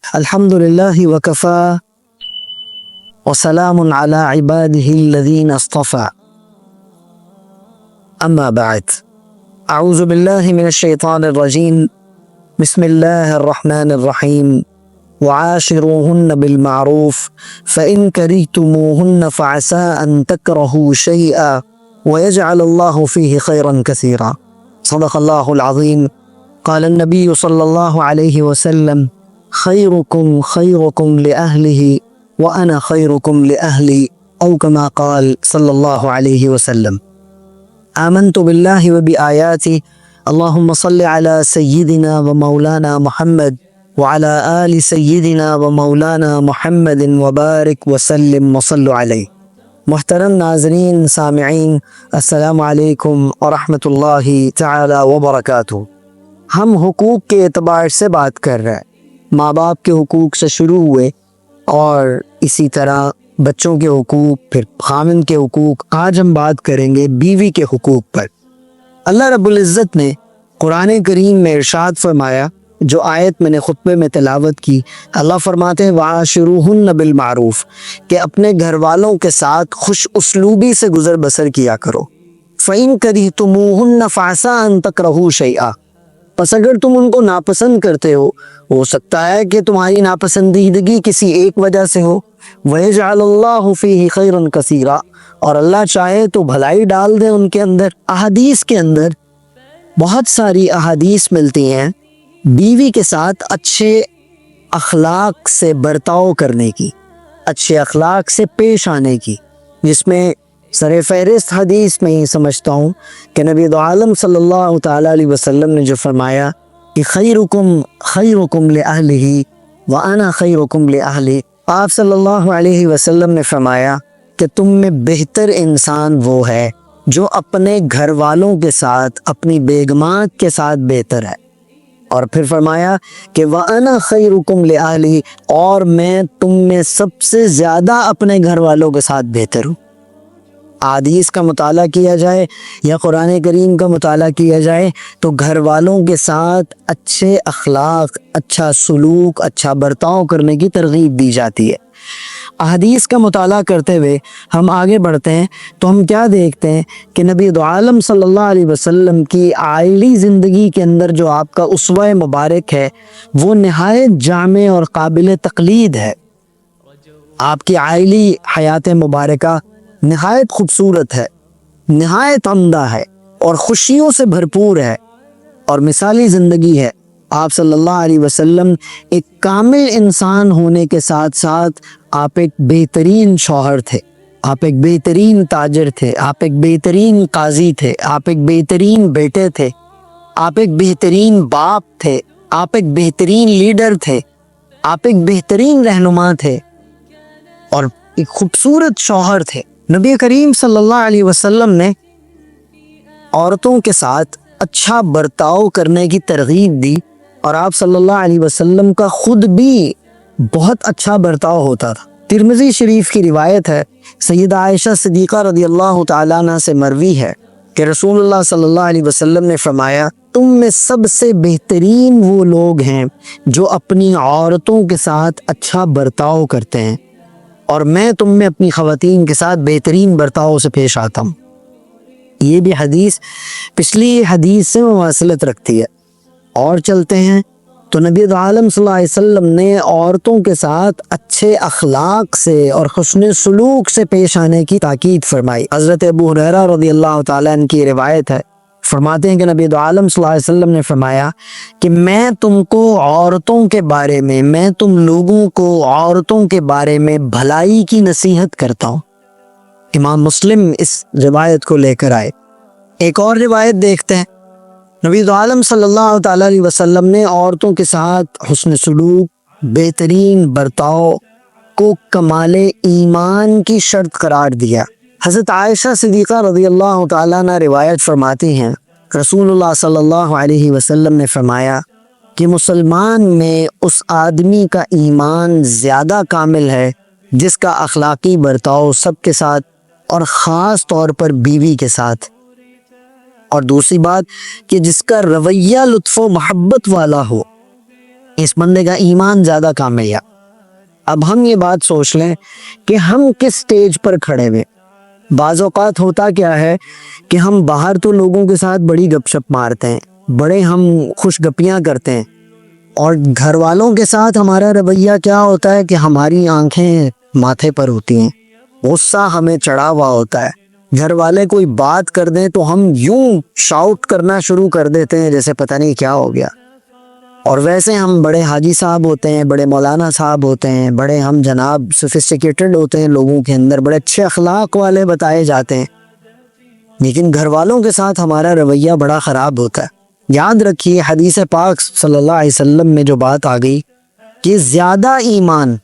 الحمد لله وكفى وسلام على عباده الذين اصطفى أما بعد. أعوذ بالله من الشيطان الرجيم. بسم الله الرحمن الرحيم. وعاشروهن بالمعروف فإن كرهتموهن فعسى أن تكرهوا شيئا ويجعل الله فيه خيرا كثيرا. صدق الله العظيم. قال النبي صلى الله عليه وسلم: خيركم خيركم لأهله وأنا خيركم لأهلي، أو كما قال صلى الله عليه وسلم. آمنت بالله وبآياته، اللهم صل على سيدنا ومولانا محمد وعلى آل سيدنا ومولانا محمد وبارك وسلم وصلوا علیہ. محترم ناظرین سامعین، السلام علیکم ورحمۃ اللہ تعالی وبرکاتہ. ہم حقوق کے اعتبار سے بات کر رہے ہیں. ماں باپ کے حقوق سے شروع ہوئے اور اسی طرح بچوں کے حقوق، پھر خاوند کے حقوق. آج ہم بات کریں گے بیوی کے حقوق پر. اللہ رب العزت نے قرآن کریم میں ارشاد فرمایا، جو آیت میں نے خطبے میں تلاوت کی، اللہ فرماتے ہیں وَعَاشِرُوهُنَّ بِالْمَعْرُوفِ، کہ اپنے گھر والوں کے ساتھ خوش اسلوبی سے گزر بسر کیا کرو. فَإِن كَرِهْتُمُوهُنَّ فَعَسَىٰ أَن تَكْرَهُوا شَيْئًا، پس اگر تم ان کو ناپسند کرتے ہو سکتا ہے کہ تمہاری ناپسندیدگی کسی ایک وجہ سے ہو. وَيَجْعَلَ اللَّهُ فِيهِ خَيْرًا كَثِيرًا، اور اللہ چاہے تو بھلائی ڈال دے ان کے اندر. احادیث کے اندر بہت ساری احادیث ملتی ہیں بیوی کے ساتھ اچھے اخلاق سے برتاؤ کرنے کی، اچھے اخلاق سے پیش آنے کی، جس میں سر فہرست حدیث میں ہی سمجھتا ہوں کہ نبی دو عالم صلی اللہ تعالیٰ علیہ وسلم نے جو فرمایا کہ خیرکم خیرکم لأہلہ وأنا خیرکم لأہلی، آپ صلی اللہ علیہ وسلم نے فرمایا کہ تم میں بہتر انسان وہ ہے جو اپنے گھر والوں کے ساتھ، اپنی بیگمات کے ساتھ بہتر ہے. اور پھر فرمایا کہ وَأَنَا خَيْرُكُمْ لِأَهْلِي، اور میں تم میں سب سے زیادہ اپنے گھر والوں کے ساتھ بہتر ہوں. حدیث کا مطالعہ کیا جائے یا قرآن کریم کا مطالعہ کیا جائے تو گھر والوں کے ساتھ اچھے اخلاق، اچھا سلوک، اچھا برتاؤ کرنے کی ترغیب دی جاتی ہے. احادیث کا مطالعہ کرتے ہوئے ہم آگے بڑھتے ہیں تو ہم کیا دیکھتے ہیں کہ نبی دو عالم صلی اللہ علیہ وسلم کی عائلی زندگی کے اندر جو آپ کا اسوہ مبارک ہے وہ نہایت جامع اور قابل تقلید ہے. آپ کی عائلی حیات مبارکہ نہایت خوبصورت ہے، نہایت عمدہ ہے اور خوشیوں سے بھرپور ہے اور مثالی زندگی ہے. آپ صلی اللہ علیہ وسلم ایک کامل انسان ہونے کے ساتھ ساتھ آپ ایک بہترین شوہر تھے، آپ ایک بہترین تاجر تھے، آپ ایک بہترین قاضی تھے، آپ ایک بہترین بیٹے تھے، آپ ایک بہترین باپ تھے، آپ ایک بہترین لیڈر تھے، آپ ایک بہترین رہنما تھے اور ایک خوبصورت شوہر تھے. نبی کریم صلی اللہ علیہ وسلم نے عورتوں کے ساتھ اچھا برتاؤ کرنے کی ترغیب دی اور آپ صلی اللہ علیہ وسلم کا خود بھی بہت اچھا برتاؤ ہوتا تھا. ترمذی شریف کی روایت ہے، سیدہ عائشہ صدیقہ رضی اللہ تعالیٰ عنہ سے مروی ہے کہ رسول اللہ صلی اللہ علیہ وسلم نے فرمایا تم میں سب سے بہترین وہ لوگ ہیں جو اپنی عورتوں کے ساتھ اچھا برتاؤ کرتے ہیں، اور میں تم میں اپنی خواتین کے ساتھ بہترین برتاؤ سے پیش آتا ہوں. یہ بھی حدیث پچھلی حدیث سے مواصلت رکھتی ہے. اور چلتے ہیں تو نبی عالم صلی اللہ علیہ وسلم نے عورتوں کے ساتھ اچھے اخلاق سے اور حسن سلوک سے پیش آنے کی تاکید فرمائی. حضرت ابو ہریرہ رضی اللہ تعالیٰ عنہ کی روایت ہے، فرماتے ہیں کہ نبی عالم صلی اللہ علیہ وسلم نے فرمایا کہ میں تم کو عورتوں کے بارے میں، میں تم لوگوں کو عورتوں کے بارے میں بھلائی کی نصیحت کرتا ہوں. امام مسلم اس روایت کو لے کر آئے. ایک اور روایت دیکھتے ہیں، نبی عالم صلی اللہ تعالیٰ علیہ وسلم نے عورتوں کے ساتھ حسن سلوک، بہترین برتاؤ کو کمال ایمان کی شرط قرار دیا. حضرت عائشہ صدیقہ رضی اللہ تعالیٰ عنہ روایت فرماتی ہیں، رسول اللہ صلی اللہ علیہ وسلم نے فرمایا کہ مسلمان میں اس آدمی کا ایمان زیادہ کامل ہے جس کا اخلاقی برتاؤ سب کے ساتھ اور خاص طور پر بیوی کے ساتھ، اور دوسری بات کہ جس کا رویہ لطف و محبت والا ہو. اس بندے کا ایمان زیادہ کامل ہے۔ اب ہم یہ بات سوچ لیں کہ ہم کس سٹیج پر کھڑے ہوئے۔ بعض اوقات ہوتا کیا ہے کہ ہم باہر تو لوگوں کے ساتھ بڑی گپ شپ مارتے ہیں، بڑے ہم خوش گپیاں کرتے ہیں، اور گھر والوں کے ساتھ ہمارا رویہ کیا ہوتا ہے کہ ہماری آنکھیں ماتھے پر ہوتی ہیں، غصہ ہمیں چڑھا ہوا ہوتا ہے۔ گھر والے کوئی بات کر دیں تو ہم یوں شاؤٹ کرنا شروع کر دیتے ہیں جیسے پتہ نہیں کیا ہو گیا، اور ویسے ہم بڑے حاجی صاحب ہوتے ہیں، بڑے مولانا صاحب ہوتے ہیں، بڑے ہم جناب سوفسٹیکیٹڈ ہوتے ہیں، لوگوں کے اندر بڑے اچھے اخلاق والے بتائے جاتے ہیں، لیکن گھر والوں کے ساتھ ہمارا رویہ بڑا خراب ہوتا ہے۔ یاد رکھیے حدیث پاک صلی اللہ علیہ وسلم میں جو بات آ گئی کہ زیادہ ایمان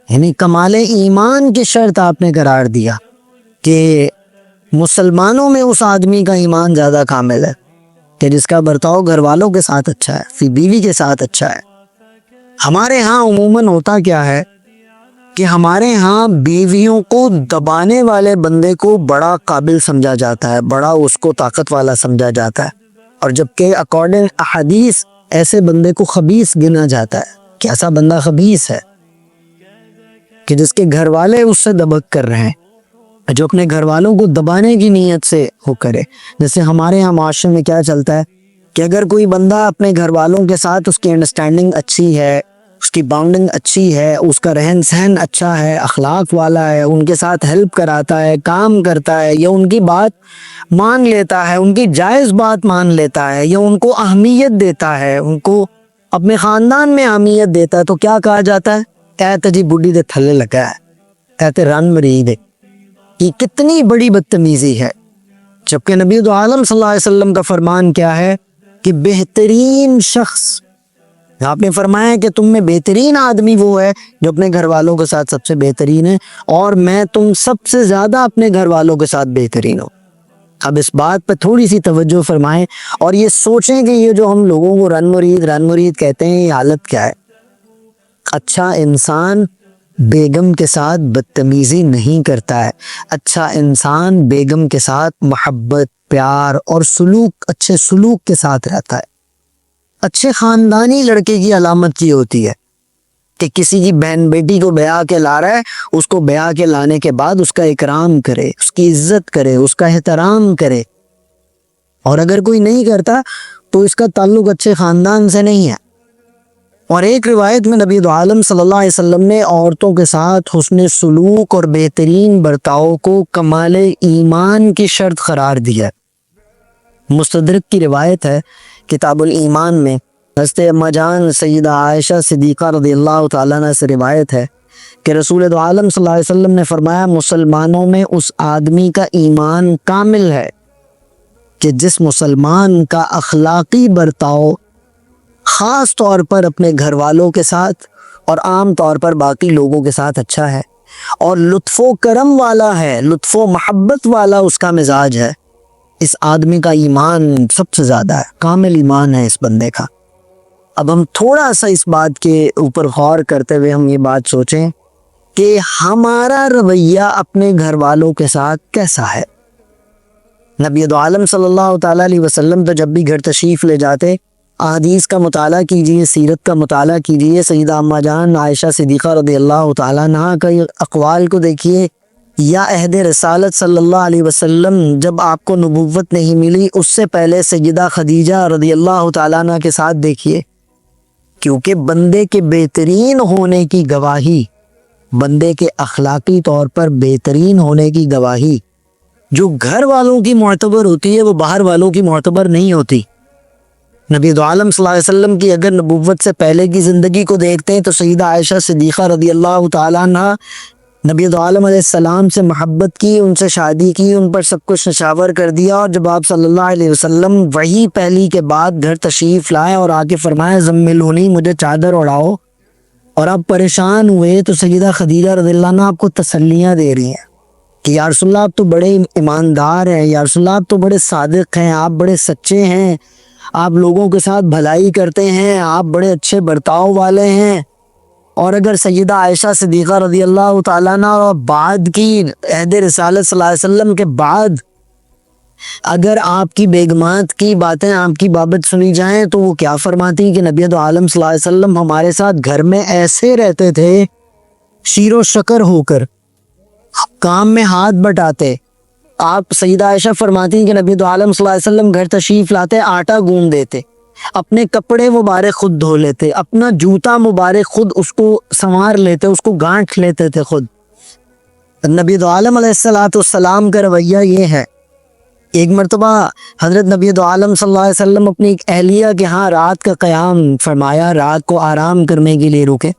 یعنی کمال ایمان کی شرط آپ نے قرار دیا کہ مسلمانوں میں اس آدمی کا ایمان زیادہ کامل ہے کہ جس کا برتاؤ گھر والوں کے ساتھ اچھا ہے، پھر بیوی کے ساتھ اچھا ہے۔ ہمارے ہاں عموماً ہوتا کیا ہے کہ ہمارے ہاں بیویوں کو دبانے والے بندے کو بڑا قابل سمجھا جاتا ہے، بڑا اس کو طاقت والا سمجھا جاتا ہے، اور جبکہ اکارڈنگ احادیث ایسے بندے کو خبیث گنا جاتا ہے کہ ایسا بندہ خبیث ہے کہ جس کے گھر والے اس سے دبک کر رہے ہیں، جو اپنے گھر والوں کو دبانے کی نیت سے وہ کرے۔ جیسے ہمارے یہاں معاشرے میں کیا چلتا ہے کہ اگر کوئی بندہ اپنے گھر والوں کے ساتھ اس کی انڈرسٹینڈنگ اچھی ہے، اس کی باؤنڈنگ اچھی ہے، اس کا رہن سہن اچھا ہے، اخلاق والا ہے، ان کے ساتھ ہیلپ کراتا ہے، کام کرتا ہے، یا ان کی بات مان لیتا ہے، ان کی جائز بات مان لیتا ہے، یا ان کو اہمیت دیتا ہے، ان کو اپنے خاندان میں اہمیت دیتا ہے، تو کیا کہا جاتا ہے؟ کہتے جی بڈھی دے تھلے لگا ہے، کہتے رن مرید ہے۔ یہ کتنی بڑی بدتمیزی ہے، جبکہ نبی عالم صلی اللہ علیہ وسلم کا فرمان کیا ہے کہ بہترین شخص، آپ نے فرمایا کہ تم میں بہترین آدمی وہ ہے جو اپنے گھر والوں کے ساتھ سب سے بہترین ہے، اور میں تم سب سے زیادہ اپنے گھر والوں کے ساتھ بہترین ہوں۔ اب اس بات پہ تھوڑی سی توجہ فرمائیں اور یہ سوچیں کہ یہ جو ہم لوگوں کو رن مرید کہتے ہیں، یہ حالت کیا ہے۔ اچھا انسان بیگم کے ساتھ بدتمیزی نہیں کرتا ہے، اچھا انسان بیگم کے ساتھ محبت، پیار اور اچھے سلوک کے ساتھ رہتا ہے۔ اچھے خاندانی لڑکے کی علامت یہ ہوتی ہے کہ کسی کی بہن بیٹی کو بیاہ کے لا رہا ہے، اس کو بیاہ کے لانے کے بعد اس کا اکرام کرے، اس کی عزت کرے، اس کا احترام کرے، اور اگر کوئی نہیں کرتا تو اس کا تعلق اچھے خاندان سے نہیں ہے۔ اور ایک روایت میں نبی عالم صلی اللہ علیہ وسلم نے عورتوں کے ساتھ حسن سلوک اور بہترین برتاؤ کو کمال ایمان کی شرط قرار دیا۔ مستدرک کی روایت ہے کتاب الایمان میں، حضرت اما جان سیدہ عائشہ صدیقہ رضی اللہ تعالیٰ عنہ سے روایت ہے کہ رسول عالم صلی اللہ علیہ وسلم نے فرمایا مسلمانوں میں اس آدمی کا ایمان کامل ہے کہ جس مسلمان کا اخلاقی برتاؤ خاص طور پر اپنے گھر والوں کے ساتھ اور عام طور پر باقی لوگوں کے ساتھ اچھا ہے، اور لطف و کرم والا ہے، لطف و محبت والا اس کا مزاج ہے، اس آدمی کا ایمان سب سے زیادہ ہے، کامل ایمان ہے اس بندے کا۔ اب ہم تھوڑا سا اس بات کے اوپر غور کرتے ہوئے ہم یہ بات سوچیں کہ ہمارا رویہ اپنے گھر والوں کے ساتھ کیسا ہے۔ نبی عالم صلی اللہ تعالیٰ علیہ وسلم تو جب بھی گھر تشریف لے جاتے، احادیث کا مطالعہ کیجئے، سیرت کا مطالعہ کیجئے، سیدہ اما جان عائشہ صدیقہ رضی اللہ تعالیٰ عنہ کا اقوال کو دیکھیے، یا عہد رسالت صلی اللہ علیہ وسلم جب آپ کو نبوت نہیں ملی اس سے پہلے سیدہ خدیجہ رضی اللہ تعالیٰ عنہ کے ساتھ دیکھیے، کیونکہ بندے کے بہترین ہونے کی گواہی، بندے کے اخلاقی طور پر بہترین ہونے کی گواہی جو گھر والوں کی معتبر ہوتی ہے وہ باہر والوں کی معتبر نہیں ہوتی۔ نبی عالم صلی اللہ علیہ وسلم کی اگر نبوت سے پہلے کی زندگی کو دیکھتے ہیں تو سیدہ عائشہ صدیقہ رضی اللہ تعالیٰ عنہ نبی عالم علیہ السلام سے محبت کی، ان سے شادی کی، ان پر سب کچھ نشاور کر دیا، اور جب آپ صلی اللہ علیہ وسلم وہی پہلی کے بعد گھر تشریف لائے اور آ کے فرمایا زملونی، مجھے چادر اڑاؤ، اور آپ پریشان ہوئے تو سیدہ خدیجہ رضی اللہ عنہ آپ کو تسلیاں دے رہی ہیں کہ یا رسول اللہ آپ تو بڑے ایماندار ہیں، یا رسول اللہ آپ تو بڑے صادق ہیں، آپ بڑے سچے ہیں، آپ لوگوں کے ساتھ بھلائی کرتے ہیں، آپ بڑے اچھے برتاؤ والے ہیں۔ اور اگر سیدہ عائشہ صدیقہ رضی اللہ تعالیٰ عنہ بعد کی عہد رسالت صلی اللہ علیہ وسلم کے بعد اگر آپ کی بیگمات کی باتیں آپ کی بابت سنی جائیں تو وہ کیا فرماتی کہ نبی عالم صلی اللہ علیہ وسلم ہمارے ساتھ گھر میں ایسے رہتے تھے، شیر و شکر ہو کر کام میں ہاتھ بٹاتے۔ آپ سیدہ عائشہ فرماتی ہیں کہ نبی عالم صلی اللہ علیہ وسلم گھر تشریف لاتے، آٹا گوندھ دیتے، اپنے کپڑے مبارک خود دھو لیتے، اپنا جوتا مبارک خود اس کو سنوار لیتے، اس کو گانٹھ لیتے تھے خود۔ نبی عالم علیہ السلام کا رویہ یہ ہے۔ ایک مرتبہ حضرت نبی عالم صلی اللہ علیہ وسلم اپنی ایک اہلیہ کے ہاں رات کا قیام فرمایا، رات کو آرام کرنے کے لیے رکے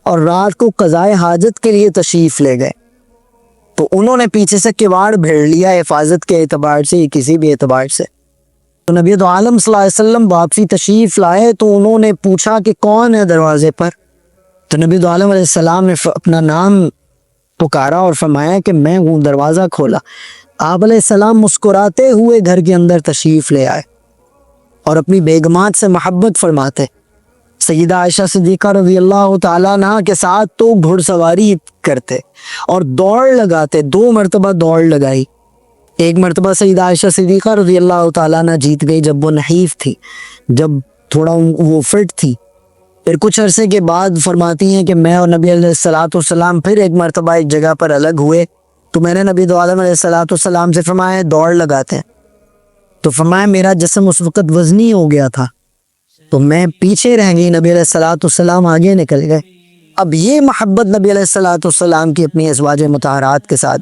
اور رات کو قضائے حاجت کے لیے تشریف لے گئے، تو انہوں نے پیچھے سے کواڑ بھیڑ لیا حفاظت کے اعتبار سے، کسی بھی اعتبار سے۔ تو نبی عالم صلی اللہ علیہ وسلم واپسی تشریف لائے تو انہوں نے پوچھا کہ کون ہے دروازے پر؟ تو نبی عالم علیہ السلام نے اپنا نام پکارا اور فرمایا کہ میں ہوں، دروازہ کھولا۔ آپ علیہ السلام مسکراتے ہوئے گھر کے اندر تشریف لے آئے اور اپنی بیگمات سے محبت فرماتے۔ سیدہ عائشہ صدیقہ رضی اللہ تعالیٰ عنہ کے ساتھ تو گھڑ سواری کرتے اور دوڑ لگاتے، 2 مرتبہ دوڑ لگائی۔ ایک مرتبہ سیدہ عائشہ صدیقہ رضی اللہ تعالیٰ عنہ جیت گئی جب وہ نحیف تھی، جب تھوڑا وہ فٹ تھی۔ پھر کچھ عرصے کے بعد فرماتی ہیں کہ میں اور نبی علیہ السلام پھر ایک مرتبہ ایک جگہ پر الگ ہوئے، تو میں نے نبی عالم علیہ السلام سے فرمایا دوڑ لگاتے ہیں، تو فرمایا میرا جسم اس وقت وزنی ہو گیا تھا تو میں پیچھے رہ گئی، نبی علیہ السلام آگے نکل گئے۔ اب یہ محبت نبی علیہ السلام کی اپنی ازواج مطہرات کے ساتھ۔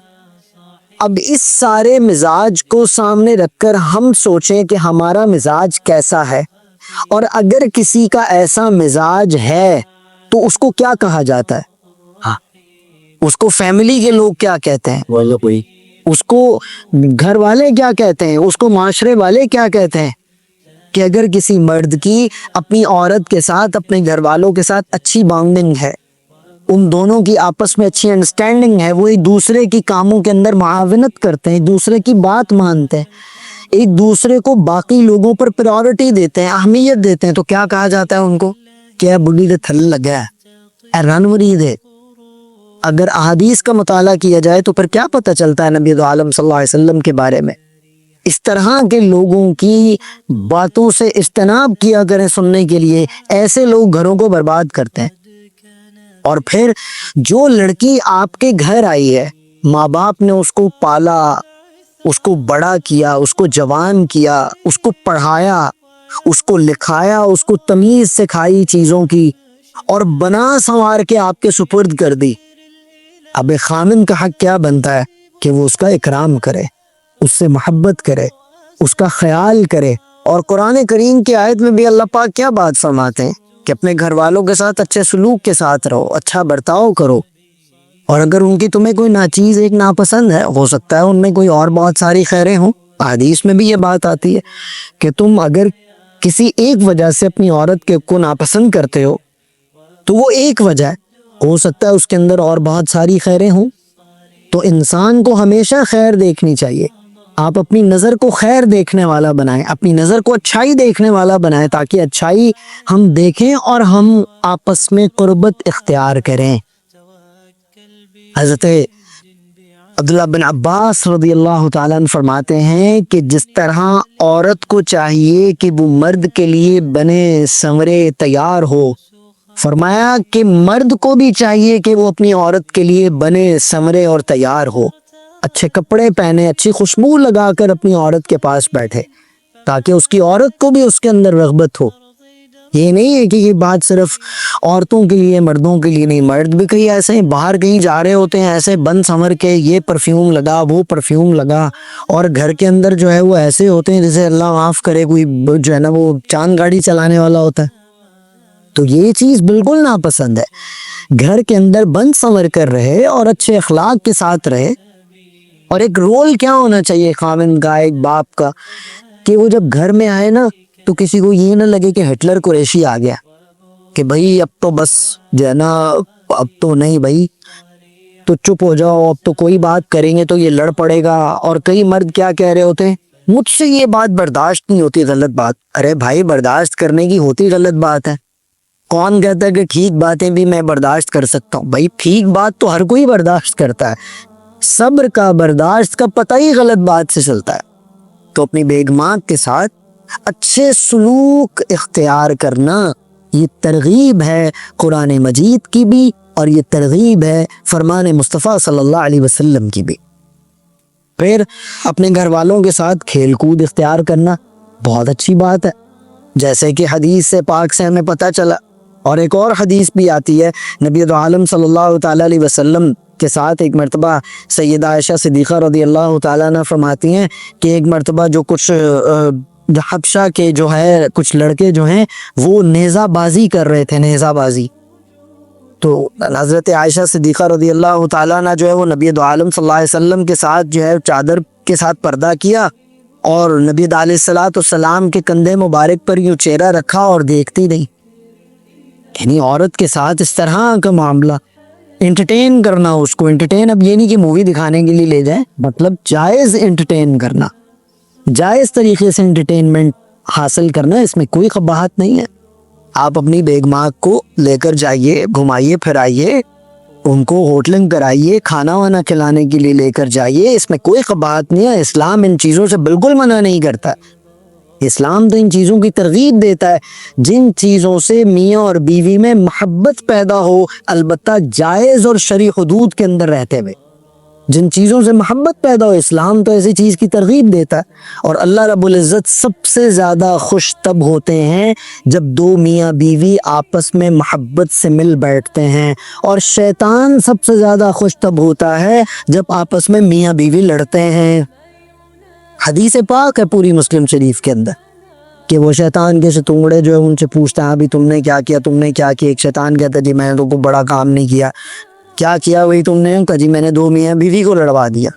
اب اس سارے مزاج کو سامنے رکھ کر ہم سوچیں کہ ہمارا مزاج کیسا ہے، اور اگر کسی کا ایسا مزاج ہے تو اس کو کیا کہا جاتا ہے؟ اس کو فیملی کے لوگ کیا کہتے ہیں، اس کو گھر والے کیا کہتے ہیں، اس کو معاشرے والے کیا کہتے ہیں؟ کہ اگر کسی مرد کی اپنی عورت کے ساتھ، اپنے گھر والوں کے ساتھ اچھی بانڈنگ ہے، ان دونوں کی آپس میں اچھی انڈرسٹینڈنگ ہے، وہ ایک دوسرے کی کاموں کے اندر معاونت کرتے ہیں، ایک دوسرے کی بات مانتے ہیں، ایک دوسرے کو باقی لوگوں پر پرائورٹی دیتے ہیں، اہمیت دیتے ہیں، تو کیا کہا جاتا ہے ان کو؟ کیا بڑی دے تھل لگا ہے، رن ورید ہے۔ اگر احادیث کا مطالعہ کیا جائے تو پھر کیا پتہ چلتا ہے نبی عالم صلی اللہ علیہ وسلم کے بارے میں؟ اس طرح کے لوگوں کی باتوں سے اجتناب کیا کریں سننے کے لیے، ایسے لوگ گھروں کو برباد کرتے ہیں۔ اور پھر جو لڑکی آپ کے گھر آئی ہے، ماں باپ نے اس کو پالا، اس کو بڑا کیا، اس کو جوان کیا، اس کو پڑھایا، اس کو لکھایا، اس کو تمیز سکھائی چیزوں کی، اور بنا سنوار کے آپ کے سپرد کر دی۔ اب خامن کا حق کیا بنتا ہے کہ وہ اس کا اکرام کرے، اس سے محبت کرے، اس کا خیال کرے۔ اور قرآن کریم کی آیت میں بھی اللہ پاک کیا بات فرماتے ہیں کہ اپنے گھر والوں کے ساتھ اچھے سلوک کے ساتھ رہو، اچھا برتاؤ کرو، اور اگر ان کی تمہیں کوئی ناچیز ایک ناپسند ہے، ہو سکتا ہے ان میں کوئی اور بہت ساری خیریں ہوں، حدیث میں بھی یہ بات آتی ہے کہ تم اگر کسی ایک وجہ سے اپنی عورت کو ناپسند کرتے ہو تو وہ ایک وجہ ہے، ہو سکتا ہے اس کے اندر اور بہت ساری خیریں ہوں۔ تو انسان کو ہمیشہ خیر دیکھنی چاہیے۔ آپ اپنی نظر کو خیر دیکھنے والا بنائیں، اپنی نظر کو اچھائی دیکھنے والا بنائیں، تاکہ اچھائی ہم دیکھیں اور ہم آپس میں قربت اختیار کریں۔ حضرت عبداللہ بن عباس رضی اللہ تعالیٰ عنہ فرماتے ہیں کہ جس طرح عورت کو چاہیے کہ وہ مرد کے لیے بنے سنورے تیار ہو، فرمایا کہ مرد کو بھی چاہیے کہ وہ اپنی عورت کے لیے بنے سنورے اور تیار ہو، اچھے کپڑے پہنے، اچھی خوشبو لگا کر اپنی عورت کے پاس بیٹھے، تاکہ اس کی عورت کو بھی اس کے اندر رغبت ہو۔ یہ نہیں ہے کہ یہ بات صرف عورتوں کے لیے، مردوں کے لیے نہیں، مرد بھی کہیں ایسے ہیں، باہر کہیں جا رہے ہوتے ہیں ایسے بن سنور کے، یہ پرفیوم لگا، وہ پرفیوم لگا، اور گھر کے اندر جو ہے وہ ایسے ہوتے ہیں جیسے اللہ معاف کرے کوئی جو ہے نا وہ چاند گاڑی چلانے والا ہوتا ہے۔ تو یہ چیز بالکل ناپسند ہے۔ گھر کے اندر بن سنور کر رہے اور اچھے اخلاق کے ساتھ رہے۔ اور ایک رول کیا ہونا چاہیے خاوند کا، ایک باپ کا، کہ وہ جب گھر میں آئے نا تو کسی کو یہ نہ لگے کہ ہٹلر قریشی آ گیا، کہ بھائی اب تو بس جو ہے نا اب تو نہیں بھائی، تو چپ ہو جاؤ، اب تو کوئی بات کریں گے تو یہ لڑ پڑے گا۔ اور کئی مرد کیا کہہ رہے ہوتے ہیں، مجھ سے یہ بات برداشت نہیں ہوتی، غلط بات۔ ارے بھائی برداشت کرنے کی ہوتی غلط بات ہے؟ کون کہتا ہے کہ ٹھیک باتیں بھی میں برداشت کر سکتا ہوں؟ بھائی ٹھیک بات تو ہر کوئی برداشت کرتا ہے، صبر کا، برداشت کا پتہ ہی غلط بات سے چلتا ہے۔ تو اپنی بیگمات کے ساتھ اچھے سلوک اختیار کرنا یہ ترغیب ہے قرآن مجید کی بھی، اور یہ ترغیب ہے فرمان مصطفیٰ صلی اللہ علیہ وسلم کی بھی۔ پھر اپنے گھر والوں کے ساتھ کھیل کود اختیار کرنا بہت اچھی بات ہے، جیسے کہ حدیث سے پاک سے ہمیں پتہ چلا، اور ایک اور حدیث بھی آتی ہے نبی عالم صلی اللہ تعالیٰ علیہ وسلم کے ساتھ ایک مرتبہ سیدہ عائشہ صدیقہ رضی اللہ تعالیٰ عنہ فرماتی ہیں کہ ایک مرتبہ جو کچھ حبشہ کے جو ہے کچھ لڑکے جو ہیں وہ نیزہ بازی کر رہے تھے، نیزہ بازی، تو حضرت عائشہ صدیقہ رضی اللہ تعالیٰ عنہ جو ہے وہ نبی عالم صلی اللہ علیہ وسلم کے ساتھ جو ہے چادر کے ساتھ پردہ کیا، اور نبی علیہ الصلوۃ والسلام کے کندھے مبارک پر یوں چہرہ رکھا اور دیکھتی نہیں۔ یعنی عورت کے ساتھ اس طرح کا معاملہ، انٹرٹین کرنا اس کو، انٹرٹین اب یہ نہیں کہ مووی دکھانے کے لیے لے جائیں، مطلب جائز انٹرٹین کرنا، جائز طریقے سے انٹرٹینمنٹ حاصل کرنا، اس میں کوئی قباحت نہیں ہے۔ آپ اپنی بیگمات کو لے کر جائیے، گھمائیے پھرائیے، ان کو ہوٹلنگ کرائیے، کھانا وانا کھلانے کے لیے لے کر جائیے، اس میں کوئی قباحت نہیں ہے۔ اسلام ان چیزوں سے بالکل منع نہیں کرتا، اسلام تو ان چیزوں کی ترغیب دیتا ہے جن چیزوں سے میاں اور بیوی میں محبت پیدا ہو، البتہ جائز اور شرعی حدود کے اندر رہتے ہوئے جن چیزوں سے محبت پیدا ہو، اسلام تو ایسی چیز کی ترغیب دیتا ہے۔ اور اللہ رب العزت سب سے زیادہ خوش تب ہوتے ہیں جب دو میاں بیوی آپس میں محبت سے مل بیٹھتے ہیں، اور شیطان سب سے زیادہ خوش تب ہوتا ہے جب آپس میں میاں بیوی لڑتے ہیں۔ حدیث پاک ہے پوری مسلم شریف کے اندر کہ وہ شیطان کے ستونگڑے جو ہے ان سے پوچھتا ہے ابھی تم نے کیا کیا، تم نے کیا کیا؟ ایک شیطان کہتا ہے جی میں نے تو کوئی بڑا کام نہیں کیا۔ کیا کیا وہی تم نے؟ کہا جی میں نے دو میاں بیوی کو لڑوا دیا۔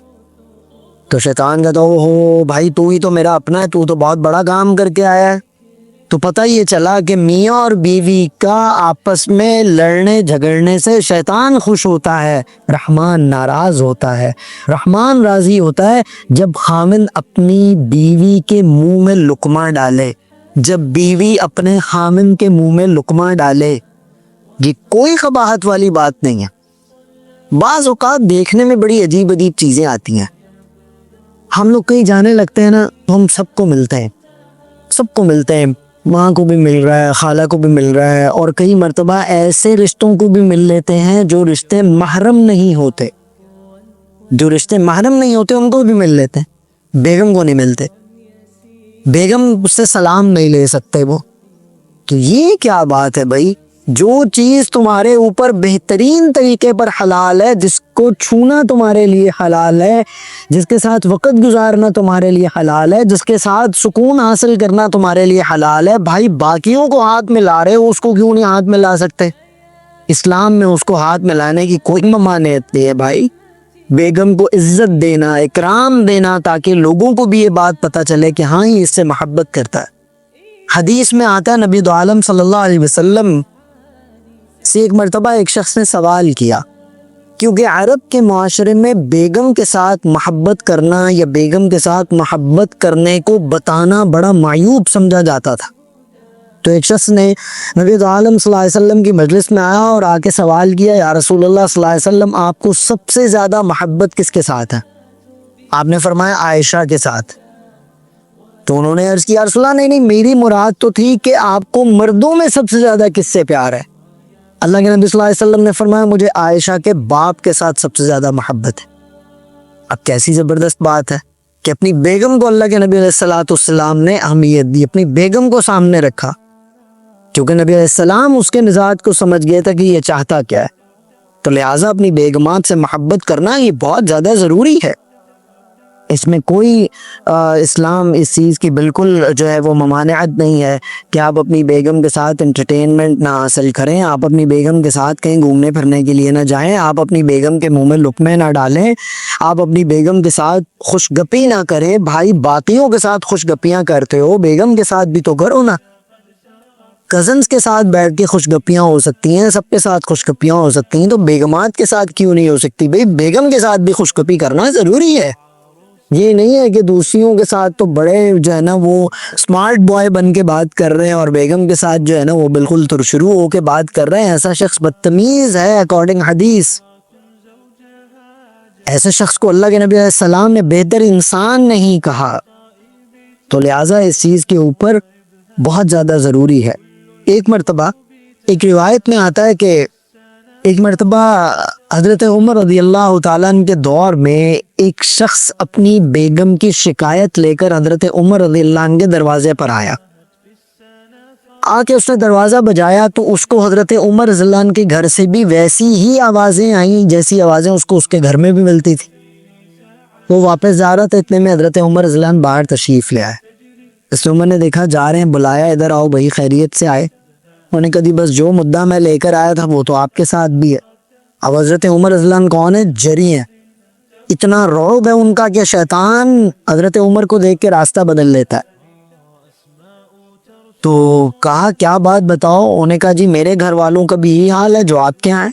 تو شیطان کہتا ہو بھائی تو ہی تو میرا اپنا ہے، تو تو بہت بڑا کام کر کے آیا ہے۔ تو پتہ یہ چلا کہ میاں اور بیوی کا آپس میں لڑنے جھگڑنے سے شیطان خوش ہوتا ہے، رحمان ناراض ہوتا ہے۔ رحمان راضی ہوتا ہے جب خاوند اپنی بیوی کے منہ میں لقمہ ڈالے، جب بیوی اپنے خاوند کے منہ میں لقمہ ڈالے۔ یہ کوئی قباحت والی بات نہیں ہے۔ بعض اوقات دیکھنے میں بڑی عجیب عجیب چیزیں آتی ہیں، ہم لوگ کہیں جانے لگتے ہیں نا تو ہم سب کو ملتے ہیں، سب کو ملتے ہیں، ماں کو بھی مل رہا ہے، خالہ کو بھی مل رہا ہے، اور کئی مرتبہ ایسے رشتوں کو بھی مل لیتے ہیں جو رشتے محرم نہیں ہوتے، جو رشتے محرم نہیں ہوتے ان کو بھی مل لیتے ہیں۔ بیگم کو نہیں ملتے، بیگم اس سے سلام نہیں لے سکتے وہ۔ تو یہ کیا بات ہے بھائی؟ جو چیز تمہارے اوپر بہترین طریقے پر حلال ہے، جس کو چھونا تمہارے لیے حلال ہے، جس کے ساتھ وقت گزارنا تمہارے لیے حلال ہے، جس کے ساتھ سکون حاصل کرنا تمہارے لیے حلال ہے، بھائی باقیوں کو ہاتھ میں لا رہے ہو، اس کو کیوں نہیں ہاتھ میں لا سکتے؟ اسلام میں اس کو ہاتھ میں لانے کی کوئی ممانعت نہیں ہے بھائی۔ بیگم کو عزت دینا، اکرام دینا، تاکہ لوگوں کو بھی یہ بات پتہ چلے کہ ہاں یہ اس سے محبت کرتا ہے۔ حدیث میں آتا ہے نبی عالم صلی اللہ علیہ وسلم سے ایک مرتبہ ایک شخص نے سوال کیا، کیونکہ عرب کے معاشرے میں بیگم کے ساتھ محبت کرنا یا بیگم کے ساتھ محبت کرنے کو بتانا بڑا معیوب سمجھا جاتا تھا۔ تو ایک شخص نے نبی عالم صلی اللہ علیہ وسلم کی مجلس میں آیا اور آ کے سوال کیا، یا رسول اللہ صلی اللہ علیہ وسلم آپ کو سب سے زیادہ محبت کس کے ساتھ ہے؟ آپ نے فرمایا عائشہ کے ساتھ۔ تو انہوں نے عرض کیا رسول اللہ نہیں، میری مراد تو تھی کہ آپ کو مردوں میں سب سے زیادہ کس سے پیار ہے؟ اللہ کے نبی صلی اللہ علیہ وسلم نے فرمایا مجھے عائشہ کے باپ کے ساتھ سب سے زیادہ محبت ہے۔ اب کیسی زبردست بات ہے کہ اپنی بیگم کو اللہ کے نبی علیہ الصلوۃ والسلام نے اہمیت دی، اپنی بیگم کو سامنے رکھا، کیونکہ نبی علیہ السلام اس کے مزاج کو سمجھ گیا تھا کہ یہ چاہتا کیا ہے۔ تو لہٰذا اپنی بیگمات سے محبت کرنا یہ بہت زیادہ ضروری ہے، اس میں کوئی اسلام اس چیز کی بالکل جو ہے وہ ممانعت نہیں ہے کہ آپ اپنی بیگم کے ساتھ انٹرٹینمنٹ نہ حاصل کریں، آپ اپنی بیگم کے ساتھ کہیں گھومنے پھرنے کے لیے نہ جائیں، آپ اپنی بیگم کے منہ میں لقمے نہ ڈالیں، آپ اپنی بیگم کے ساتھ خوش گپی نہ کریں۔ بھائی باقیوں کے ساتھ خوش گپیاں کرتے ہو، بیگم کے ساتھ بھی تو کرو نا۔ کزنز کے ساتھ بیٹھ کے خوش گپیاں ہو سکتی ہیں، سب کے ساتھ خوش گپیاں ہو سکتی ہیں، تو بیگمات کے ساتھ کیوں نہیں ہو سکتی؟ بھائی بیگم کے ساتھ بھی خوش گپی کرنا ضروری ہے۔ یہ نہیں ہے کہ دوسریوں کے ساتھ تو بڑے جو ہے نا وہ اسمارٹ بوائے بن کے بات کر رہے ہیں اور بیگم کے ساتھ جو ہے نا وہ بالکل ترشرو ہو کے بات کر رہے ہیں۔ ایسا شخص بدتمیز ہے اکارڈنگ حدیث۔ ایسے شخص کو اللہ کے نبی علیہ السلام نے بہتر انسان نہیں کہا۔ تو لہٰذا اس چیز کے اوپر بہت زیادہ ضروری ہے۔ ایک مرتبہ ایک روایت میں آتا ہے کہ ایک مرتبہ حضرت عمر رضی اللہ تعالیٰ عنہ کے دور میں ایک شخص اپنی بیگم کی شکایت لے کر حضرت عمر رضی اللہ عنہ کے دروازے پر آیا۔ آ کے اس نے دروازہ بجایا تو اس کو حضرت عمر رضی اللہ عنہ کے گھر سے بھی ویسی ہی آوازیں آئیں جیسی آوازیں اس کو اس کے گھر میں بھی ملتی تھی۔ وہ واپس جا رہا تھا، اتنے میں حضرت عمر رضی اللہ عنہ باہر تشریف لے آئے۔ اس عمر نے دیکھا جا رہے ہیں، بلایا ادھر آؤ بھائی، خیریت سے آئے؟ انہوں نے کہا بس جو مدعا میں لے کر آیا تھا وہ تو آپ کے ساتھ بھی ہے۔ اب حضرت عمر رضی اللہ عنہ کون ہے؟ جری ہیں، اتنا رعب ہے ان کا کہ شیطان حضرت عمر کو دیکھ کے راستہ بدل لیتا ہے۔ تو کہا کیا بات بتاؤ؟ انہوں نے کہا جی میرے گھر والوں کا بھی یہی حال ہے جو آپ کے یہاں ہے۔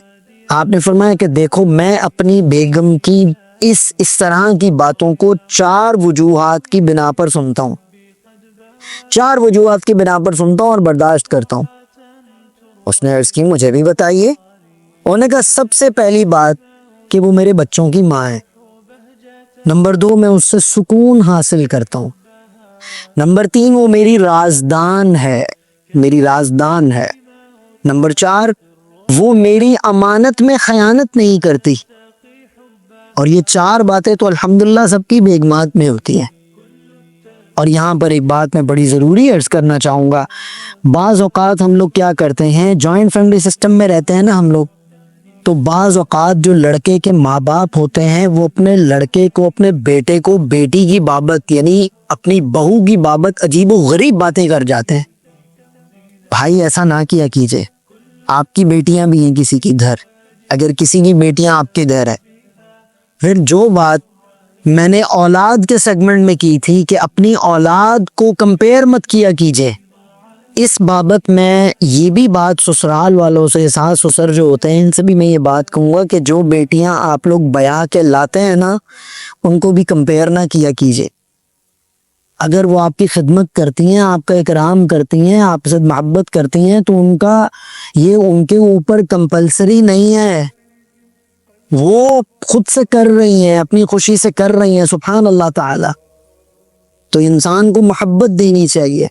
آپ نے فرمایا کہ دیکھو میں اپنی بیگم کی اس طرح کی باتوں کو 4 وجوہات کی بنا پر سنتا ہوں، 4 وجوہات کی بنا پر سنتا ہوں اور برداشت کرتا ہوں۔ اس نے عرض کی مجھے بھی بتائیے۔ انہوں نے کہا سب سے پہلی بات کہ وہ میرے بچوں کی ماں ہے، نمبر 2 میں اس سے سکون حاصل کرتا ہوں، نمبر 3 وہ میری رازدان ہے، نمبر 4 وہ میری امانت میں خیانت نہیں کرتی۔ اور یہ 4 باتیں تو الحمدللہ سب کی بیگمات میں ہوتی ہیں۔ اور یہاں پر ایک بات میں بڑی ضروری عرض کرنا چاہوں گا، بعض اوقات ہم لوگ کیا کرتے ہیں، جوائنٹ فیملی سسٹم میں رہتے ہیں نا ہم لوگ، تو بعض اوقات جو لڑکے کے ماں باپ ہوتے ہیں وہ اپنے لڑکے کو، اپنے بیٹے کو بیٹی کی بابت یعنی اپنی بہو کی بابت عجیب و غریب باتیں کر جاتے ہیں۔ بھائی ایسا نہ کیا کیجئے، آپ کی بیٹیاں بھی ہیں کسی کی گھر، اگر کسی کی بیٹیاں آپ کے گھر ہے، پھر جو بات میں نے اولاد کے سیگمنٹ میں کی تھی کہ اپنی اولاد کو کمپیئر مت کیا کیجئے، اس بابت میں یہ بھی بات سسرال والوں سے، ساس سسر جو ہوتے ہیں ان سے بھی میں یہ بات کہوں گا کہ جو بیٹیاں آپ لوگ بیاہ کے لاتے ہیں نا ان کو بھی کمپیئر نہ کیا کیجئے۔ اگر وہ آپ کی خدمت کرتی ہیں، آپ کا اکرام کرتی ہیں، آپ سے محبت کرتی ہیں تو ان کے اوپر کمپلسری نہیں ہے، وہ خود سے کر رہی ہیں، اپنی خوشی سے کر رہی ہیں، سبحان اللہ تعالی۔ تو انسان کو محبت دینی چاہیے،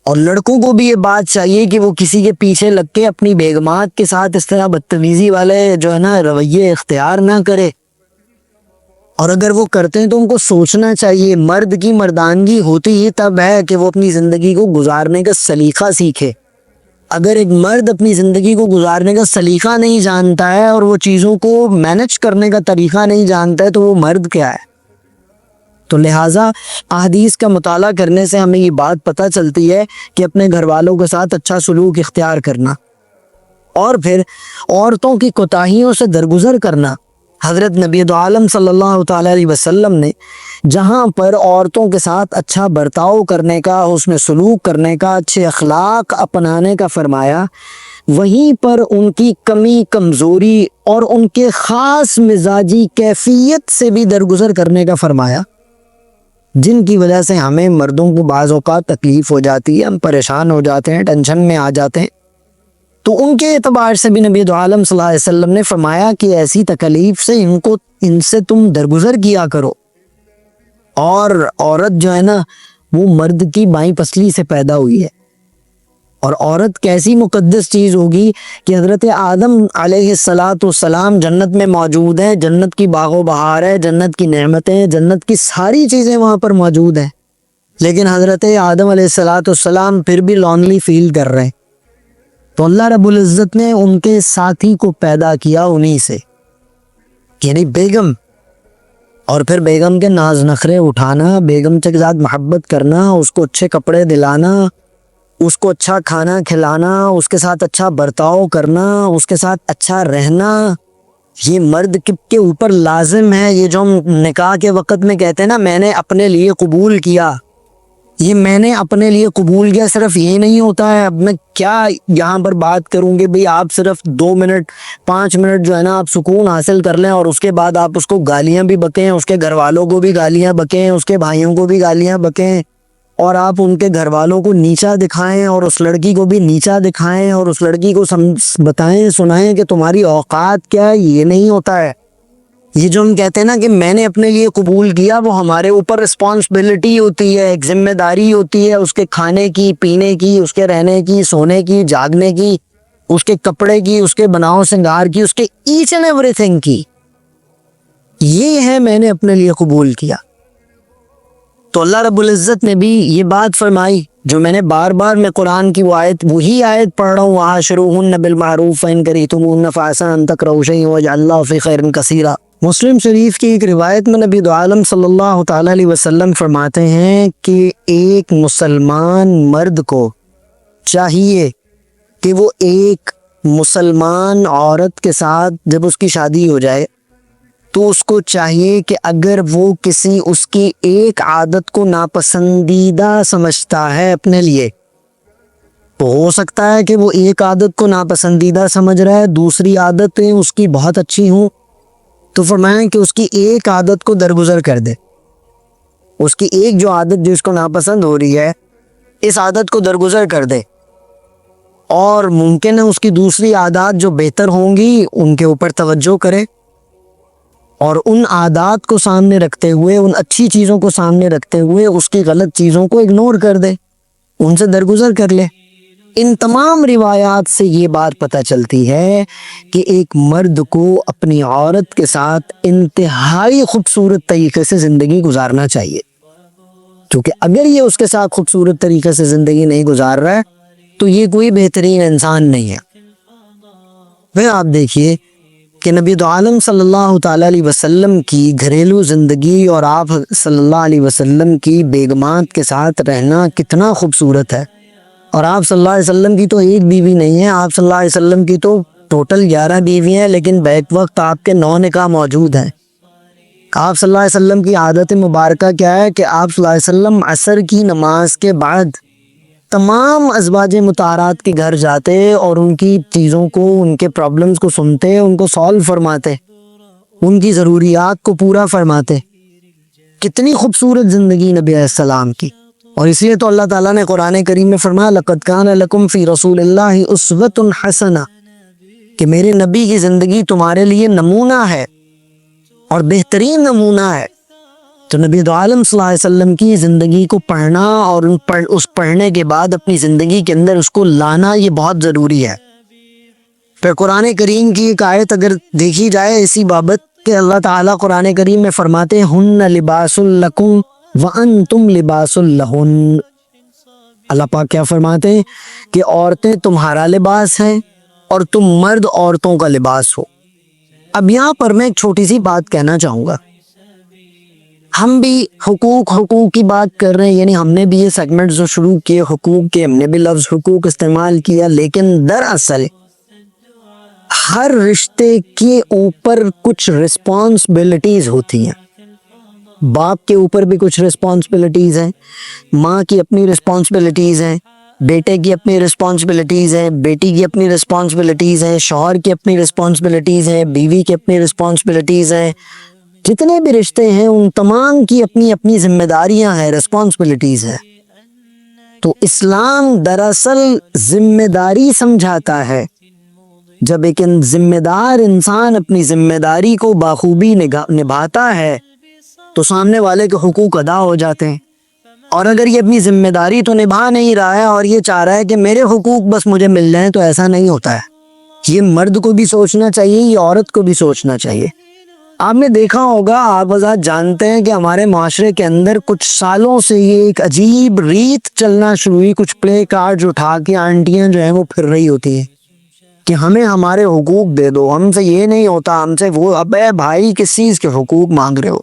اور لڑکوں کو بھی یہ بات چاہیے کہ وہ کسی کے پیچھے لگ کے اپنی بیگمات کے ساتھ اس طرح بدتمیزی والے جو ہے نا رویے اختیار نہ کرے، اور اگر وہ کرتے ہیں تو ان کو سوچنا چاہیے مرد کی مردانگی ہوتی ہی تب ہے کہ وہ اپنی زندگی کو گزارنے کا سلیقہ سیکھے۔ اگر ایک مرد اپنی زندگی کو گزارنے کا سلیقہ نہیں جانتا ہے اور وہ چیزوں کو مینج کرنے کا طریقہ نہیں جانتا ہے تو وہ مرد کیا ہے؟ تو لہٰذا احادیث کا مطالعہ کرنے سے ہمیں یہ بات پتہ چلتی ہے کہ اپنے گھر والوں کے ساتھ اچھا سلوک اختیار کرنا، اور پھر عورتوں کی کوتاہیوں سے درگزر کرنا۔ حضرت نبی دو عالم صلی اللہ تعالی علیہ وسلم نے جہاں پر عورتوں کے ساتھ اچھا برتاؤ کرنے کا، حسن سلوک کرنے کا، اچھے اخلاق اپنانے کا فرمایا، وہیں پر ان کی کمی کمزوری اور ان کے خاص مزاجی کیفیت سے بھی درگزر کرنے کا فرمایا، جن کی وجہ سے ہمیں مردوں کو بعض اوقات تکلیف ہو جاتی ہے، ہم پریشان ہو جاتے ہیں، ٹینشن میں آ جاتے ہیں۔ تو ان کے اعتبار سے بھی نبی دو عالم صلی اللہ علیہ وسلم نے فرمایا کہ ایسی تکلیف سے ان سے تم درگزر کیا کرو۔ اور عورت جو ہے نا وہ مرد کی بائیں پسلی سے پیدا ہوئی ہے، اور عورت کیسی مقدس چیز ہوگی کہ حضرت آدم علیہ السلام جنت میں موجود ہیں، جنت کی باغ و بہار ہے، جنت کی نعمتیں، جنت کی ساری چیزیں وہاں پر موجود ہیں، لیکن حضرت آدم علیہ السلام پھر بھی لونلی فیل کر رہے ہیں۔ تو اللہ رب العزت نے ان کے ساتھی کو پیدا کیا انہی سے، یعنی بیگم، اور پھر بیگم کے ناز نخرے اٹھانا، بیگم کے ساتھ محبت کرنا، اس کو اچھے کپڑے دلانا، اس کو اچھا کھانا کھلانا، اس کے ساتھ اچھا برتاؤ کرنا، اس کے ساتھ اچھا رہنا، یہ مرد کے اوپر لازم ہے۔ یہ جو ہم نکاح کے وقت میں کہتے ہیں نا میں نے اپنے لیے قبول کیا، یہ میں نے اپنے لیے قبول کیا صرف یہ نہیں ہوتا ہے۔ اب میں کیا یہاں پر بات کروں گے بھئی آپ صرف 2 منٹ 5 منٹ جو ہے نا آپ سکون حاصل کر لیں اور اس کے بعد آپ اس کو گالیاں بھی بکیں، اس کے گھر والوں کو بھی گالیاں بکیں، اس کے بھائیوں کو بھی گالیاں بکیں، اور آپ ان کے گھر والوں کو نیچا دکھائیں اور اس لڑکی کو بھی نیچا دکھائیں اور اس لڑکی کو بتائیں سنائیں کہ تمہاری اوقات کیا ہے۔ یہ نہیں ہوتا ہے، یہ جو ہم کہتے ہیں نا کہ میں نے اپنے لیے قبول کیا، وہ ہمارے اوپر رسپانسبلٹی ہوتی ہے، ایک ذمہ داری ہوتی ہے، اس کے کھانے کی، پینے کی، اس کے رہنے کی، سونے کی، جاگنے کی، اس کے کپڑے کی، اس کے بناؤ سنگار کی، اس کے ایچ اینڈ ایوری تھنگ کی. یہ ہے میں نے اپنے لیے قبول کیا. تو اللہ رب العزت نے بھی یہ بات فرمائی جو میں نے بار بار میں قرآن کی وہ آیت، وہی آیت پڑھ رہا ہوں، وَعَاشِرُوهُنَّ بِالْمَعْرُوفِ فَإِن كَرِهْتُمُوهُنَّ فَعَسَىٰ أَن تَكْرَهُوا شَيْئًا وَيَجْعَلِ اللَّهُ فِيهِ خَيْرًا كَثِيرًا. مسلم شریف کی ایک روایت میں نبی دو عالم صلی اللہ تعالی علیہ وسلم فرماتے ہیں کہ ایک مسلمان مرد کو چاہیے کہ وہ ایک مسلمان عورت کے ساتھ جب اس کی شادی ہو جائے تو اس کو چاہیے کہ اگر وہ کسی اس کی ایک عادت کو ناپسندیدہ سمجھتا ہے اپنے لیے، تو ہو سکتا ہے کہ وہ ایک عادت کو ناپسندیدہ سمجھ رہا ہے، دوسری عادتیں اس کی بہت اچھی ہوں، تو فرمائیں کہ اس کی ایک عادت کو درگزر کر دے. اس کی ایک جو عادت جو اس کو ناپسند ہو رہی ہے، اس عادت کو درگزر کر دے، اور ممکن ہے اس کی دوسری عادات جو بہتر ہوں گی ان کے اوپر توجہ کرے، اور ان عادات کو سامنے رکھتے ہوئے، ان اچھی چیزوں کو سامنے رکھتے ہوئے اس کی غلط چیزوں کو اگنور کر دے، ان سے درگزر کر لے. ان تمام روایات سے یہ بات پتہ چلتی ہے کہ ایک مرد کو اپنی عورت کے ساتھ انتہائی خوبصورت طریقے سے زندگی گزارنا چاہیے، کیونکہ اگر یہ اس کے ساتھ خوبصورت طریقے سے زندگی نہیں گزار رہا ہے تو یہ کوئی بہترین انسان نہیں ہے. پھر آپ دیکھیے کہ نبی دو عالم صلی اللہ تعالی علیہ وسلم کی گھریلو زندگی اور آپ صلی اللہ علیہ وسلم کی بیگمات کے ساتھ رہنا کتنا خوبصورت ہے. اور آپ صلی اللہ علیہ وسلم کی تو ایک بیوی نہیں ہے، آپ صلی اللہ علیہ وسلم کی تو ٹوٹل 11 بیوی ہیں، لیکن بیک وقت آپ کے 9 نکاح موجود ہیں. آپ صلی اللہ علیہ وسلم کی عادت مبارکہ کیا ہے کہ آپ صلی اللہ علیہ وسلم عصر کی نماز کے بعد تمام ازواج مطہرات کے گھر جاتے اور ان کی چیزوں کو، ان کے پرابلمز کو سنتے، ان کو سالو فرماتے، ان کی ضروریات کو پورا فرماتے. کتنی خوبصورت زندگی نبی علیہ السلام کی. اور اس لیے تو اللہ تعالیٰ نے قرآن کریم میں فرمایا لَقَدْ كَانَ لَكُمْ فِي رَسُولِ اللَّهِ أُسْوَةٌ حَسَنَةٌ، کہ میرے نبی کی زندگی تمہارے لیے نمونہ ہے اور بہترین نمونہ ہے. تو نبی دو عالم صلی اللہ علیہ وسلم کی زندگی کو پڑھنا اور اس پڑھنے کے بعد اپنی زندگی کے اندر اس کو لانا یہ بہت ضروری ہے. پھر قرآن کریم کی ایک آیت اگر دیکھی جائے اسی بابت کہ اللہ تعالیٰ قرآن کریم میں فرماتے ہن لباس لکم وانتم لباس لہن. اللہ پاک کیا فرماتے ہیں کہ عورتیں تمہارا لباس ہیں اور تم مرد عورتوں کا لباس ہو. اب یہاں پر میں ایک چھوٹی سی بات کہنا چاہوں گا. ہم بھی حقوق کی بات کر رہے ہیں، یعنی ہم نے بھی یہ سیگمنٹ جو شروع کیے حقوق کے، ہم نے بھی لفظ حقوق استعمال کیا، لیکن دراصل ہر رشتے کے اوپر کچھ رسپانسبلٹیز ہوتی ہیں. باپ کے اوپر بھی کچھ رسپانسبلٹیز ہیں، ماں کی اپنی رسپانسبلٹیز ہیں، بیٹے کی اپنی رسپانسبلٹیز ہیں، بیٹی کی اپنی رسپانسبلٹیز ہیں، شوہر کی اپنی رسپانسبلٹیز ہیں، بیوی کی اپنی رسپانسبلٹیز ہیں. جتنے بھی رشتے ہیں ان تمام کی اپنی اپنی ذمہ داریاں ہیں، رسپانسبلٹیز ہیں. تو اسلام دراصل ذمہ داری سمجھاتا ہے. جب ایک ذمہ دار انسان اپنی ذمہ داری کو بخوبی نبھاتا ہے تو سامنے والے کے حقوق ادا ہو جاتے ہیں. اور اگر یہ اپنی ذمہ داری تو نبھا نہیں رہا ہے اور یہ چاہ رہا ہے کہ میرے حقوق بس مجھے مل جائیں، تو ایسا نہیں ہوتا ہے. یہ مرد کو بھی سوچنا چاہیے، یہ عورت کو بھی سوچنا چاہیے. آپ نے دیکھا ہوگا، آپ حضرات جانتے ہیں کہ ہمارے معاشرے کے اندر کچھ سالوں سے یہ ایک عجیب ریت چلنا شروع ہوئی. کچھ پلے کارڈ اٹھا کے آنٹیاں جو ہیں وہ پھر رہی ہوتی ہیں کہ ہمیں ہمارے حقوق دے دو، ہم سے یہ نہیں ہوتا، ہم سے وہ. ابے بھائی کس چیز کے حقوق مانگ رہے ہو؟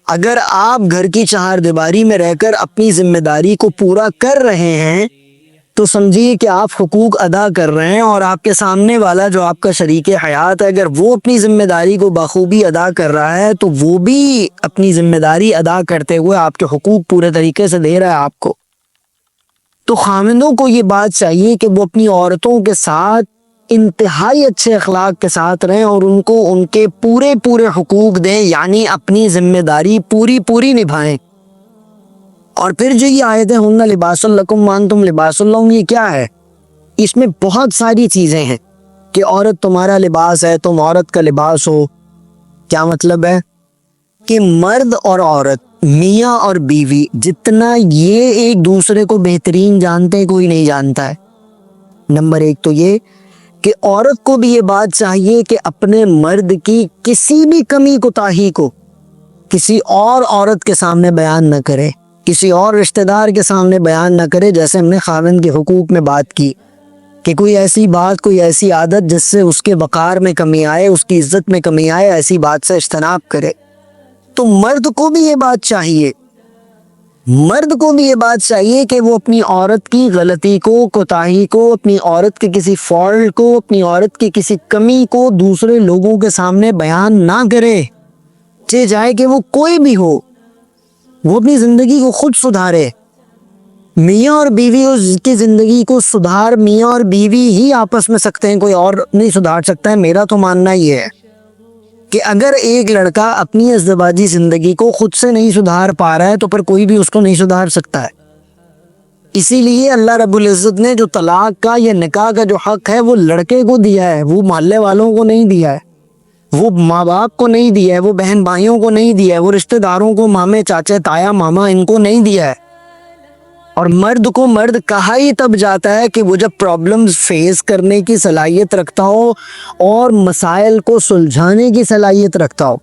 اگر آپ گھر کی چہار دیواری میں رہ کر اپنی ذمہ داری کو پورا کر رہے ہیں تو سمجھیے کہ آپ حقوق ادا کر رہے ہیں، اور آپ کے سامنے والا جو آپ کا شریک حیات ہے اگر وہ اپنی ذمہ داری کو بخوبی ادا کر رہا ہے تو وہ بھی اپنی ذمہ داری ادا کرتے ہوئے آپ کے حقوق پورے طریقے سے دے رہا ہے آپ کو. تو خاوندوں کو یہ بات چاہیے کہ وہ اپنی عورتوں کے ساتھ انتہائی اچھے اخلاق کے ساتھ رہیں اور ان کو ان کے پورے حقوق دیں، یعنی اپنی ذمہ داری پوری نبھائیں. اور پھر جو یہ آیتیں ہن لباس لکم وانتم لباس لہن، یہ کیا ہے؟ اس میں بہت ساری چیزیں ہیں کہ عورت تمہارا لباس ہے، تم عورت کا لباس ہو، کیا مطلب ہے کہ مرد اور عورت، میاں اور بیوی، جتنا یہ ایک دوسرے کو بہترین جانتے ہیں کوئی نہیں جانتا ہے۔ نمبر ایک تو یہ کہ عورت کو بھی یہ بات چاہیے کہ اپنے مرد کی کسی بھی کمی کوتاہی کو کسی اور عورت کے سامنے بیان نہ کرے، کسی اور رشتہ دار کے سامنے بیان نہ کرے۔ جیسے ہم نے خاوند کے حقوق میں بات کی کہ کوئی ایسی بات، کوئی ایسی عادت جس سے اس کے وقار میں کمی آئے، اس کی عزت میں کمی آئے، ایسی بات سے اجتناب کرے۔ تو مرد کو بھی یہ بات چاہیے، مرد کو بھی یہ بات چاہیے کہ وہ اپنی عورت کی غلطی کو، کوتاہی کو، اپنی عورت کے کسی فالٹ کو، اپنی عورت کی کسی کمی کو دوسرے لوگوں کے سامنے بیان نہ کرے، چاہے کہ وہ کوئی بھی ہو۔ وہ اپنی زندگی کو خود سدھارے۔ میاں اور بیوی کی زندگی کو سدھار میاں اور بیوی ہی آپس میں سکتے ہیں، کوئی اور نہیں سدھار سکتا ہے۔ میرا تو ماننا یہ ہے کہ اگر ایک لڑکا اپنی ازدواجی زندگی کو خود سے نہیں سدھار پا رہا ہے تو پھر کوئی بھی اس کو نہیں سدھار سکتا ہے۔ اسی لیے اللہ رب العزت نے جو طلاق کا یا نکاح کا جو حق ہے وہ لڑکے کو دیا ہے، وہ محلے والوں کو نہیں دیا ہے، وہ ماں باپ کو نہیں دیا ہے، وہ بہن بھائیوں کو نہیں دیا ہے، وہ رشتہ داروں کو، مامے چاچے تایا ماما، ان کو نہیں دیا ہے۔ اور مرد کو مرد کہا ہی تب جاتا ہے کہ وہ جب پرابلمز فیس کرنے کی صلاحیت رکھتا ہو اور مسائل کو سلجھانے کی صلاحیت رکھتا ہو۔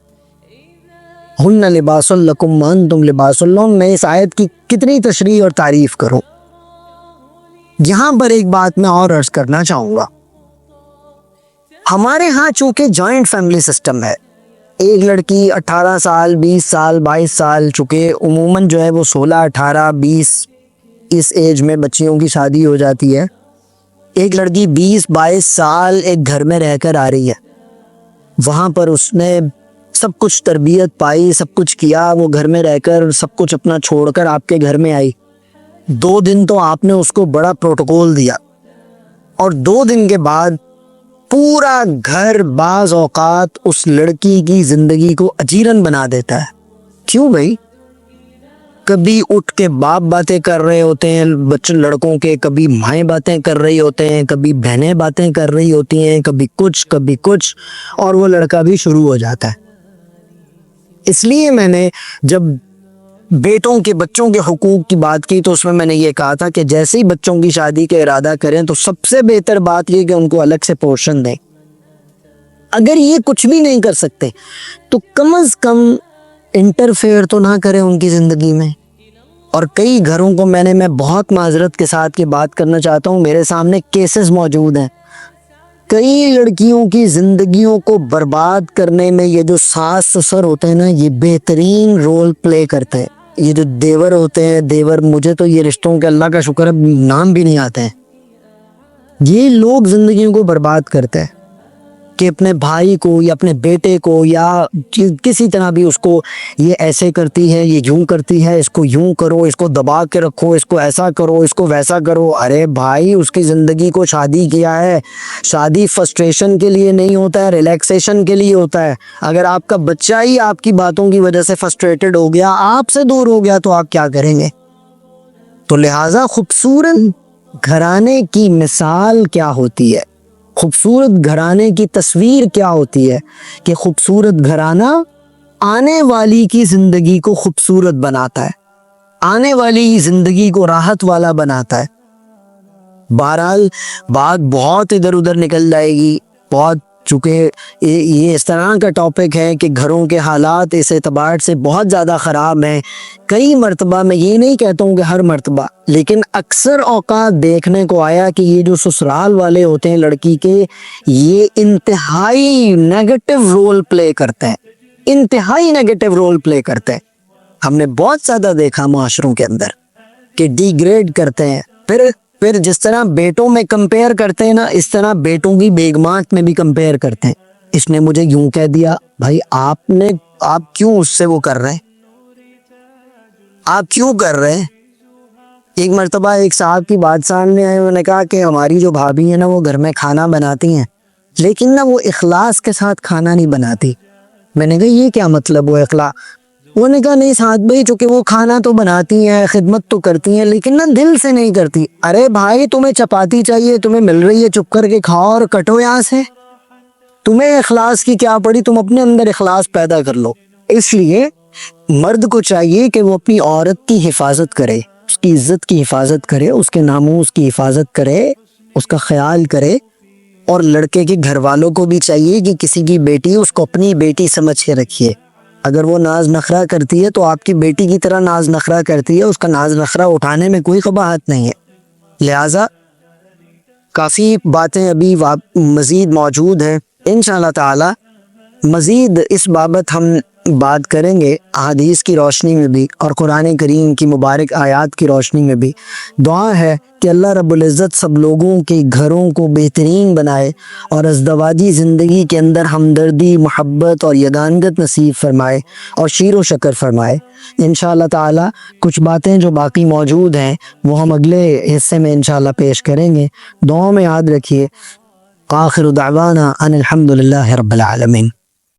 ہن لباس لکم وانتم لباس لہن، میں اس آیت کی کتنی تشریح اور تعریف کروں۔ یہاں پر ایک بات میں اور عرض کرنا چاہوں گا، ہمارے ہاں چونکہ جوائنٹ فیملی سسٹم ہے، ایک لڑکی 18 سال 20 سال 22 سال، چونکہ عموماً جو ہے وہ 16 18 20 اس ایج میں بچیوں کی شادی ہو جاتی ہے۔ ایک لڑکی 20 22 سال ایک گھر میں رہ کر آ رہی ہے، وہاں پر اس نے سب کچھ تربیت پائی، سب کچھ کیا، وہ گھر میں رہ کر سب کچھ اپنا چھوڑ کر آپ کے گھر میں آئی۔ 2 دن تو آپ نے اس کو بڑا پروٹوکول دیا، اور 2 دن کے بعد پورا گھر بعض اوقات اس لڑکی کی زندگی کو اجیرن بنا دیتا ہے۔ کیوں بھائی؟ کبھی اٹھ کے باپ باتیں کر رہے ہوتے ہیں بچوں لڑکوں کے، کبھی مائیں باتیں کر رہی ہوتے ہیں، کبھی بہنیں باتیں کر رہی ہوتی ہیں، کبھی کچھ، اور وہ لڑکا بھی شروع ہو جاتا ہے۔ اس لیے میں نے جب بیٹوں کے بچوں کے حقوق کی بات کی تو اس میں نے یہ کہا تھا کہ جیسے ہی بچوں کی شادی کا ارادہ کریں تو سب سے بہتر بات یہ کہ ان کو الگ سے پورشن دیں۔ اگر یہ کچھ بھی نہیں کر سکتے تو کم از کم انٹرفیئر تو نہ کریں ان کی زندگی میں۔ اور کئی گھروں کو میں بہت معذرت کے ساتھ کی بات کرنا چاہتا ہوں، میرے سامنے کیسز موجود ہیں، کئی لڑکیوں کی زندگیوں کو برباد کرنے میں یہ جو ساس سسر ہوتے ہیں نا، یہ بہترین رول پلے کرتے ہیں۔ یہ جو دیور ہوتے ہیں، دیور، مجھے تو یہ رشتوں کے اللہ کا شکر ہے نام بھی نہیں آتے ہیں، یہ لوگ زندگیوں کو برباد کرتے ہیں کہ اپنے بھائی کو یا اپنے بیٹے کو یا کسی طرح بھی اس کو یہ ایسے کرتی ہے، یہ یوں کرتی ہے، اس کو یوں کرو، اس کو دبا کے رکھو، اس کو ایسا کرو، اس کو ویسا کرو۔ ارے بھائی، اس کی زندگی کو شادی کیا ہے، شادی فرسٹریشن کے لیے نہیں ہوتا ہے، ریلیکسیشن کے لیے ہوتا ہے۔ اگر آپ کا بچہ ہی آپ کی باتوں کی وجہ سے فرسٹریٹڈ ہو گیا، آپ سے دور ہو گیا، تو آپ کیا کریں گے؟ تو لہٰذا خوبصورت گھرانے کی مثال کیا ہوتی ہے، خوبصورت گھرانے کی تصویر کیا ہوتی ہے کہ خوبصورت گھرانہ آنے والی کی زندگی کو خوبصورت بناتا ہے، آنے والی زندگی کو راحت والا بناتا ہے۔ بہرحال بات بہت ادھر ادھر نکل جائے گی، بہت، چونکہ یہ اس طرح کا ٹاپک ہے کہ گھروں کے حالات اس اعتبار سے بہت زیادہ خراب ہیں۔ کئی مرتبہ، میں یہ نہیں کہتا ہوں کہ ہر مرتبہ، لیکن اکثر اوقات دیکھنے کو آیا کہ یہ جو سسرال والے ہوتے ہیں لڑکی کے، یہ انتہائی نیگیٹو رول پلے کرتے ہیں، انتہائی نیگیٹو رول پلے کرتے ہیں۔ ہم نے بہت زیادہ دیکھا معاشروں کے اندر کہ ڈی گریڈ کرتے ہیں، پھر جس طرح بیٹوں میں کمپیئر کرتے ہیں نا، اس طرح بیٹوں کی بیگمات میں بھی کمپیئر کرتے ہیں۔ اس نے مجھے یوں کہہ دیا، بھائی آپ کیوں اس سے وہ کر رہے ہیں؟ آپ کیوں کر رہے ہیں؟ ایک مرتبہ ایک صاحب کی بات سامنے آئی، انہوں نے کہا کہ ہماری جو بھابھی ہیں نا، وہ گھر میں کھانا بناتی ہیں، لیکن نا وہ اخلاص کے ساتھ کھانا نہیں بناتی۔ میں نے کہا یہ کیا مطلب ہوا اخلاص؟ انہوں نے کہا نہیں سعد بھائی، چونکہ وہ کھانا تو بناتی ہیں، خدمت تو کرتی ہیں، لیکن نا دل سے نہیں کرتی۔ ارے بھائی، تمہیں چپاتی چاہیے، تمہیں مل رہی ہے، چپ کر کے کھاؤ اور کٹو یہاں سے۔ تمہیں اخلاص کی کیا پڑی، تم اپنے اندر اخلاص پیدا کر لو۔ اس لیے مرد کو چاہیے کہ وہ اپنی عورت کی حفاظت کرے، اس کی عزت کی حفاظت کرے، اس کے ناموس کی حفاظت کرے، اس کا خیال کرے۔ اور لڑکے کے گھر والوں کو بھی چاہیے کہ کسی کی بیٹی اس کو اپنی بیٹی سمجھ کے رکھیے۔ اگر وہ ناز نخرہ کرتی ہے تو آپ کی بیٹی کی طرح ناز نخرہ کرتی ہے، اس کا ناز نخرہ اٹھانے میں کوئی قباحت نہیں ہے۔ لہٰذا کافی باتیں ابھی مزید موجود ہیں، انشاءاللہ تعالی مزید اس بابت ہم بات کریں گے احادیث کی روشنی میں بھی اور قرآن کریم کی مبارک آیات کی روشنی میں بھی۔ دعا ہے کہ اللہ رب العزت سب لوگوں کے گھروں کو بہترین بنائے اور ازدواجی زندگی کے اندر ہمدردی، محبت اور یگانگت نصیب فرمائے اور شیر و شکر فرمائے۔ انشاءاللہ تعالی کچھ باتیں جو باقی موجود ہیں وہ ہم اگلے حصے میں انشاءاللہ پیش کریں گے۔ دعاؤں میں یاد رکھیے۔ آخر دعوانا ان الحمد للہ رب العالمین۔